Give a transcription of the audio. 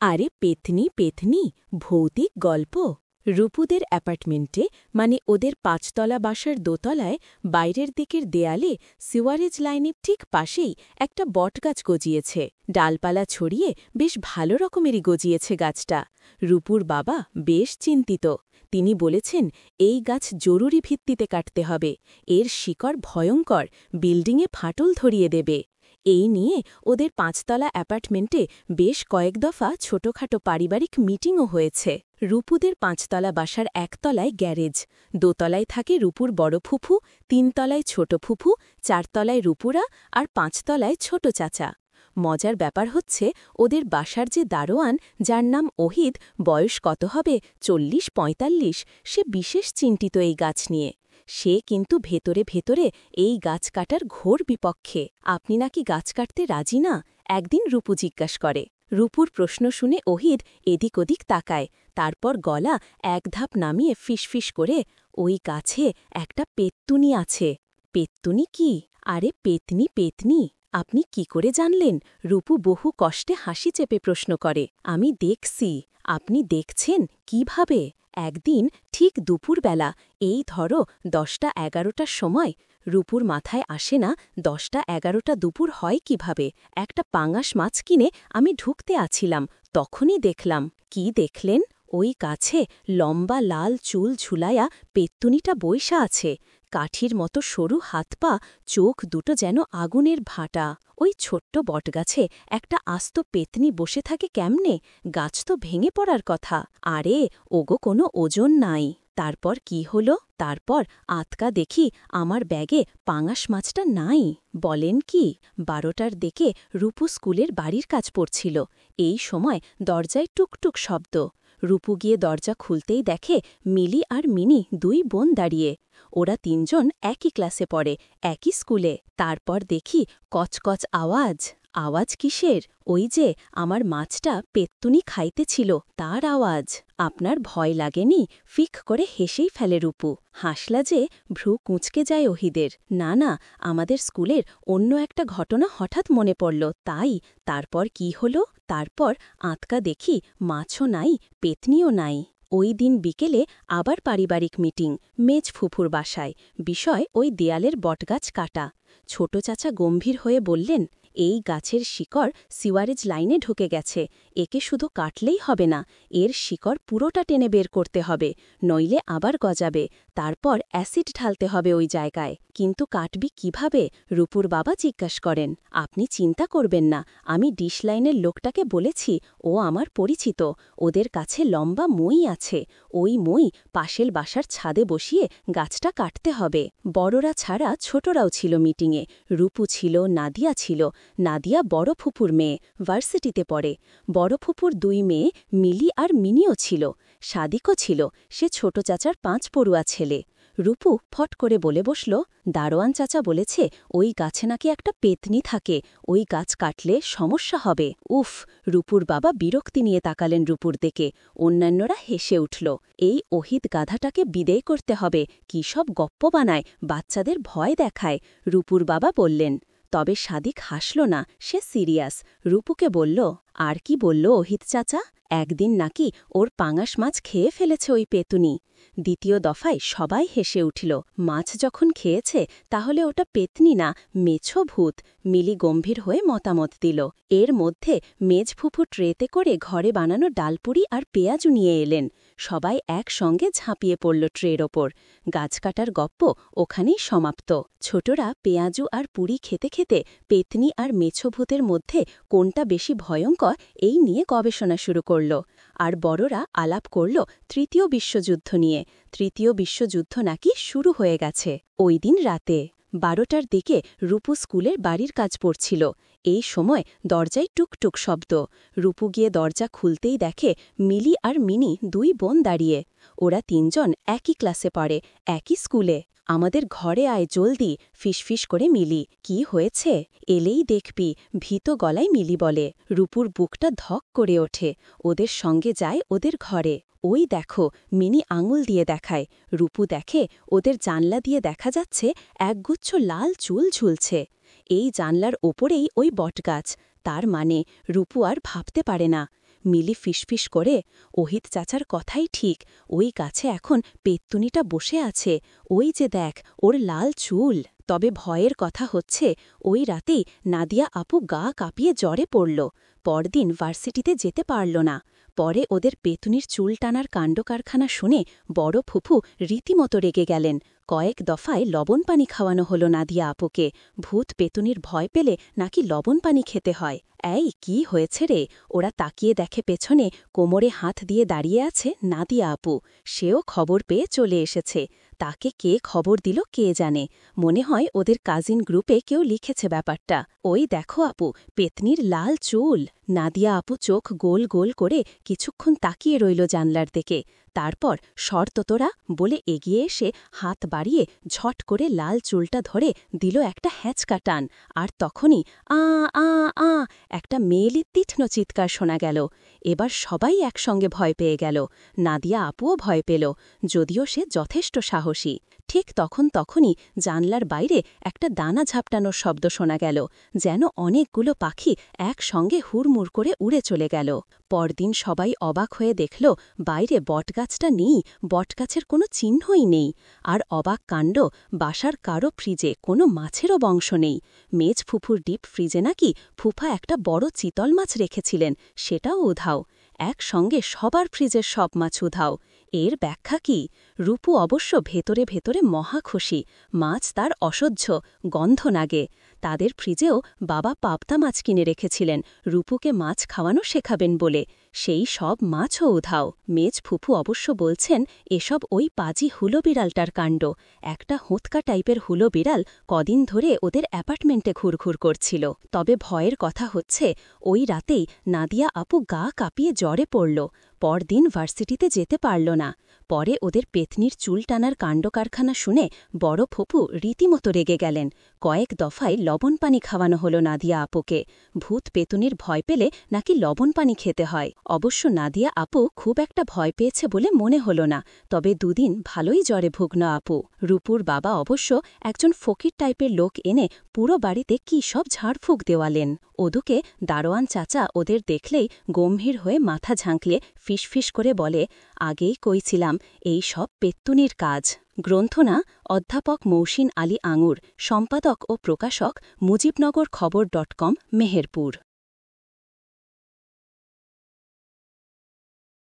আরে পেতনি পেতনি ভৌতিক গল্প। রূপুদের অ্যাপার্টমেন্টে মানে ওদের ৫তলা বাসার দোতলায় বাইরের দিকের দেয়ালে সিওয়ারেজ লাইনের ঠিক পাশেই একটা বটগাছ গজিয়েছে। ডালপালা ছড়িয়ে বেশ ভালো রকমেরই গজিয়েছে গাছটা। রূপুর বাবা বেশ চিন্তিত। তিনি বলেছেন, এই গাছ জরুরি ভিত্তিতে কাটতে হবে। এর শিকড় ভয়ঙ্কর, বিল্ডিংয়ে ফাটল ধরিয়ে দেবে। এই নিয়ে ওদের ৫তলা অ্যাপার্টমেন্টে বেশ কয়েক দফা ছোটখাটো পারিবারিক মিটিংও হয়েছে। রূপুদের ৫তলা বাসার একতলায় গ্যারেজ, দোতলায় থাকে রূপুর বড় ফুফু, ৩তলায় ছোট ফুফু, ৪তলায় রূপুরা আর ৫তলায় ছোট চাচা। মজার ব্যাপার হচ্ছে, ওদের বাসার যে দারোয়ান, যার নাম ওহিদ, বয়স কত হবে ৪০-৪৫, সে বিশেষ চিন্তিত এই গাছ নিয়ে। সে কিন্তু ভেতরে ভেতরে এই গাছ কাটার ঘোর বিপক্ষে। আপনি নাকি গাছ কাটতে রাজি না? একদিন রূপু জিজ্ঞাস করে। রূপুর প্রশ্ন শুনে ওহিদ এদিক ওদিক তাকায়, তারপর গলা এক ধাপ নামিয়ে ফিসফিস করে, ওই গাছে একটা পেত্তুনি আছে। পেত্তুনি কি? আরে পেতনি পেতনি, আপনি কি করে জানলেন? রূপু বহু কষ্টে হাসি চেপে প্রশ্ন করে। আমি দেখছি। আপনি দেখছেন কিভাবে? একদিন ঠিক দুপুরবেলা, এই ধরো ১০টা-১১টার সময়। রূপুর মাথায় আসে না ১০টা-১১টা দুপুর হয় কিভাবে। একটা পাঙাশ মাছ কিনে আমি ঢুকতে আছিলাম, তখনই দেখলাম। কি দেখলেন? ওই গাছে লম্বা লাল চুল ঝুলাইয়া পেত্তুনিটা বইসা আছে। কাঠির মতো সরু হাত পা, চোখ দুটো যেন আগুনের ভাটা। ওই ছোট্ট বটগাছে একটা আস্ত পেতনি বসে থাকে কেমনে? গাছ তো ভেঙে পড়ার কথা। আরে ওগো, কোনো ওজন নাই। তারপর কি হলো? তারপর আতকা দেখি আমার ব্যাগে পাঙাশ মাছটা নাই। বলেন কি? ১২টার দিকে রূপু স্কুলের বাড়ির কাজ পড়ছিল। এই সময় দরজায় টুকটুক শব্দ। রূপু গিয়ে দরজা খুলতেই দেখে মিলি আর মিনি দুই বোন দাঁড়িয়ে। ওরা তিনজন একই ক্লাসে পড়ে, একই স্কুলে। তারপর দেখি কচকচ আওয়াজ। আওয়াজ কিসের? ওই যে আমার মাছটা পেত্তুনি খাইতেছিল, তার আওয়াজ। আপনার ভয় লাগেনি? ফিক করে হেসেই ফেলে রূপু। হাসলা যে, ভ্রু কুঁচকে যায় ওহিদের। না না, আমাদের স্কুলের অন্য একটা ঘটনা হঠাৎ মনে পড়ল, তাই। তারপর কি হলো? তারপর আতকা দেখি মাছও নাই, পেতনিও নাই। ওই দিন বিকেলে আবার পারিবারিক মিটিং, মেজ ফুফুর বাসায়। বিষয় ওই দেয়ালের বটগাছ কাটা। ছোট চাচা গম্ভীর হয়ে বললেন, এই গাছের শিকড় সিওয়ারেজ লাইনে ঢুকে গেছে। একে শুধু কাটলেই হবে না, এর শিকড় পুরোটা টেনে বের করতে হবে, নইলে আবার গজাবে। তারপর অ্যাসিড ঢালতে হবে ওই জায়গায়। কিন্তু কাটবি কিভাবে? রূপুর বাবা জিজ্ঞাস করেন। আপনি চিন্তা করবেন না, আমি ডিশ লাইনের লোকটাকে বলেছি, ও আমার পরিচিত। ওদের কাছে লম্বা মই আছে। ওই মই পাশের বাসার ছাদে বসিয়ে গাছটা কাটতে হবে। বড়রা ছাড়া ছোটরাও ছিল মিটিংয়ে। রূপু ছিল, নাদিয়া ছিল। নাদিয়া বড় ফুপুর মেয়ে, ভার্সিটিতে পড়ে। বড় ফুপুর ২ মেয়ে মিলি আর মিনিও ছিল। সাদিকও ছিল, সে ছোট চাচার ৫ পড়ুয়া ছেলে। রূপু ফট করে বলে বসল, দারোয়ান চাচা বলেছে ওই গাছে নাকি একটা পেতনি থাকে, ওই গাছ কাটলে সমস্যা হবে। উফ! রূপুর বাবা বিরক্তি নিয়ে তাকালেন রূপুর দিকে। অন্যান্যরা হেসে উঠল। এই ওহিদ গাধাটাকে বিদেয় করতে হবে, কি সব গপ্প বানায়, বাচ্চাদের ভয় দেখায়। রূপুর বাবা বললেন। তবে সাদিক হাসল না, সে সিরিয়াস। রূপুকে বলল, আর কি বলল ওহিদ চাচা? একদিন নাকি ওর পাঙাশ মাছ খেয়ে ফেলেছে ওই পেতুনি। দ্বিতীয় দফায় সবাই হেসে উঠল। মাছ যখন খেয়েছে, তাহলে ওটা পেতনি না, মেছো ভূত। মিলি গম্ভীর হয়ে মতামত দিল। এর মধ্যে মেজফুফু ট্রেতে করে ঘরে বানানো ডালপুরি আর পেঁয়াজু নিয়ে এলেন। সবাই একসঙ্গে ঝাঁপিয়ে পড়ল ট্রের ওপর। গাছ কাটার গপ্প ওখানেই সমাপ্ত। ছোটরা পেঁয়াজু আর পুরি খেতে খেতে পেতনি আর মেছো ভূতের মধ্যে কোনটা বেশি ভয়ঙ্কর এই নিয়ে গবেষণা শুরু করল। আর বড়রা আলাপ করল তৃতীয় বিশ্বযুদ্ধ নিয়ে। তৃতীয় বিশ্বযুদ্ধ নাকি শুরু হয়ে গেছে। ওই দিন রাতে ১২টার দিকে রূপু স্কুলের বাড়ির কাজ পড়ছিল। এই সময় দরজায় টুকটুক শব্দ। রূপু গিয়ে দরজা খুলতেই দেখে মিলি আর মিনি ২ বোন দাঁড়িয়ে। ওরা তিনজন একই ক্লাসে পড়ে, একই স্কুলে। আমাদের ঘরে আয় জলদি, ফিসফিস করে মিলি। কি হয়েছে? এলেই দেখবি, ভীত গলায় মিলি বলে। রূপুর বুকটা ধক করে ওঠে। ওদের সঙ্গে যায় ওদের ঘরে। ওই দেখো, মিনি আঙুল দিয়ে দেখায়। রূপু দেখে ওদের জানলা দিয়ে দেখা যাচ্ছে একগুচ্ছ লাল চুল ঝুলছে। এই জানলার ওপরেই ওই বটগাছ। তার মানে রূপু আর ভাবতে পারে না। মিলি ফিসফিস করে, ওহিত চাচার কথাই ঠিক, ওই গাছে এখন পেত্তুনিটা বসে আছে, ওই যে দেখ ওর লাল চুল। তবে ভয়ের কথা হচ্ছে ওই রাতেই নাদিয়া আপু গা কাঁপিয়ে জ্বরে পড়ল, পরদিন ভার্সিটিতে যেতে পারল না। পরে ওদের পেতুনির চুল টানার কাণ্ডকারখানা শুনে বড় ফুফু রীতিমতো রেগে গেলেন। কয়েক দফায় লবণ পানি খাওয়ানো হলো নাদিয়া আপুকে। ভূত পেতুনির ভয় পেলে নাকি লবণ পানি খেতে হয়। এই কি হয়েছে রে? ওরা তাকিয়ে দেখে পেছনে কোমরে হাত দিয়ে দাঁড়িয়ে আছে নাদিয়া আপু। সেও খবর পেয়ে চলে এসেছে। তাকে কে খবর দিল কে জানে। মনে হয় ওদের কাজিন গ্রুপে কেউ লিখেছে ব্যাপারটা। ওই দেখো আপু, পেতনির লাল চুল। নাদিয়া আপু চোখ গোল গোল করে কিছুক্ষণ তাকিয়ে রইল জানলার দিকে। তারপর শর্ত তোরা বলে এগিয়ে এসে হাত বাড়িয়ে ঝট করে লাল চুলটা ধরে দিল একটা হ্যাঁচকা টান। আর তখনই আ আ আ একটা মেয়েলি তীক্ষ্ণ চিৎকার শোনা গেল। এবার সবাই একসঙ্গে ভয় পেয়ে গেল। নাদিয়া আপুও ভয় পেল, যদিও সে যথেষ্ট সাহসী। ঠিক তখনই জানলার বাইরে একটা দানা ঝাপটানোর শব্দ শোনা গেল, যেন অনেকগুলো পাখি একসঙ্গে হুড়মুড় করে উড়ে চলে গেল। পরদিন সবাই অবাক হয়ে দেখল বাইরে বটগাছটা নেই, বটগাছের কোনো চিহ্নই নেই। আর অবাক কাণ্ড, বাসার কারো ফ্রিজে কোনো মাছেরও বংশ নেই। মেজ ফুফুর ডিপ ফ্রিজে নাকি ফুফা একটা বড় চিতল মাছ রেখেছিলেন, সেটাও উধাও। একসঙ্গে সবার ফ্রিজের সব মাছ উধাও। এর ব্যাখ্যা কি? রূপু অবশ্য ভেতরে ভেতরে মহা খুশি। মাছ তার অসহ্য, গন্ধ নাগে। তাদের ফ্রিজেও বাবা পাবদা মাছ কিনে রেখেছিলেন রূপুকে মাছ খাওয়ানো শেখাবেন বলে, সেই সব মাছও উধাও। মেজ ফুফু অবশ্য বলছেন এসব ওই পাজি হুলো বিড়ালটার কাণ্ড। একটা হোঁতকা টাইপের হুলো বিড়াল কদিন ধরে ওদের অ্যাপার্টমেন্টে ঘুরঘুর করছিল। তবে ভয়ের কথা হচ্ছে ওই রাতেই নাদিয়া আপু গা কাঁপিয়ে জ্বরে পড়ল, পরদিন ভার্সিটিতে যেতে পারল না। পরে ওদের পেতনির চুল টানার কাণ্ডকারখানা শুনে বড় ফুপু রীতিমতো রেগে গেলেন। কয়েক দফায় লবণ পানি খাওয়ানো হলো নাদিয়া আপুকে। ভূত পেতুনির ভয় পেলে নাকি লবণ পানি খেতে হয়। অবশ্য নাদিয়া আপু খুব একটা ভয় পেয়েছে বলে মনে হলো না, তবে দুদিন ভালোই জ্বরে ভুগ্ন আপু। রূপুর বাবা অবশ্য একজন ফকির টাইপের লোক এনে পুরো বাড়িতে কী সব ঝাড়ফুঁক দেওয়ালেন। ওদিকে দারোয়ান চাচা ওদের দেখলেই গম্ভীর হয়ে মাথা ঝাঁকলে ফিসফিস করে বলে, আগেই কইছিলাম এই সব পেত্তুনির কাজ। গ্রন্থনা অধ্যাপক মৌসিন আলী আঙুর, সম্পাদক ও প্রকাশক মুজিবনগর খবর.com, মেহেরপুর।